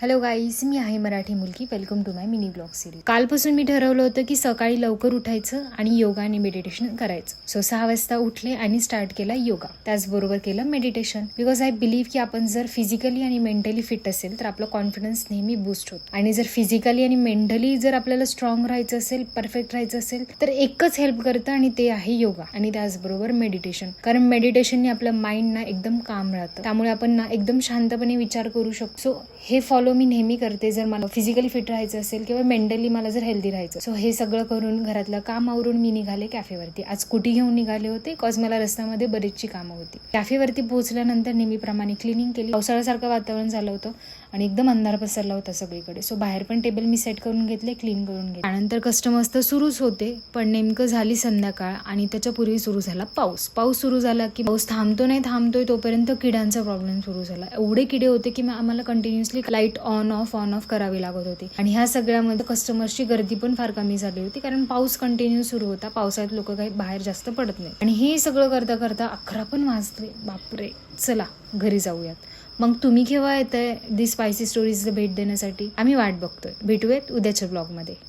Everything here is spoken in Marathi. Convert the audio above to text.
हॅलो गाईज, मी आहे मराठी मुलगी. Welcome to my mini blog series. कालपासून मी ठरवलं होतं की सकाळी लवकर उठायचं आणि योगा आणि मेडिटेशन करायचं. सो 6 वाजता उठले आणि स्टार्ट केला योगा, त्याचबरोबर केलं मेडिटेशन. बिकॉज आय बिलीव्ह की आपण जर फिजिकली आणि मेंटली फिट असेल तर आपलं कॉन्फिडन्स नेहमी बूस्ट होतो. आणि जर फिजिकली आणि मेंटली जर आपल्याला स्ट्रॉंग राहायचं असेल, परफेक्ट राहायचं असेल तर एकच हेल्प करतं आणि ते आहे योगा आणि त्याचबरोबर मेडिटेशन. कारण मेडिटेशनने आपलं माइंड ना एकदम काम राहतं, त्यामुळे आपण ना एकदम शांतपणे विचार करू शकतो. सो हे फॉलो मी नेहमी करते जर मला फिजिकली फिट राहायचं असेल किंवा मेंटली मला जर हेल्दी राहायचं. सो हे सगळं करून घरातलं काम आवरून मी निघाले कॅफेवरती. आज स्कूटी घेऊन निघाले होते बिकॉज मला रस्त्यामध्ये बरीचशी कामं होती. कॅफेवरती पोहोचल्यानंतर नेहमीप्रमाणे क्लिनिंग केली. पावसाळ्यासारखं वातावरण झालं होतं आणि एकदम अंधार पसरला होता सगळीकडे. सो बाहेर पण टेबल मी सेट करून घेतले, क्लीन करून घेतले. त्यानंतर कस्टमर्स तर सुरूच होते, पण नेमकं झाली संध्याकाळ आणि त्याच्यापूर्वी सुरू झाला पाऊस. पाऊस सुरू झाला की पाऊस थांबतोय तोपर्यंत किड्यांचा प्रॉब्लेम सुरू झाला. एवढे किडे होते की आम्हाला कंटिन्युअसली लाईट ऑन ऑफ करावी लागत होती. आणि ह्या सगळ्यामध्ये कस्टमर्सची गर्दी पण फार कमी झाली होती, कारण पाऊस कंटिन्यू सुरू होता. पावसाळ्यात लोक काही बाहेर जास्त पडत नाही. आणि हे सगळं करता करता 11 पण वाजले. बापरे, चला घरी जाऊयात. मग तुम्ही केव्हा येताय दी स्पायसी स्टोरीज भेट देण्यासाठी? आम्ही वाट बघतोय. भेटूयात उद्याच्या ब्लॉगमध्ये.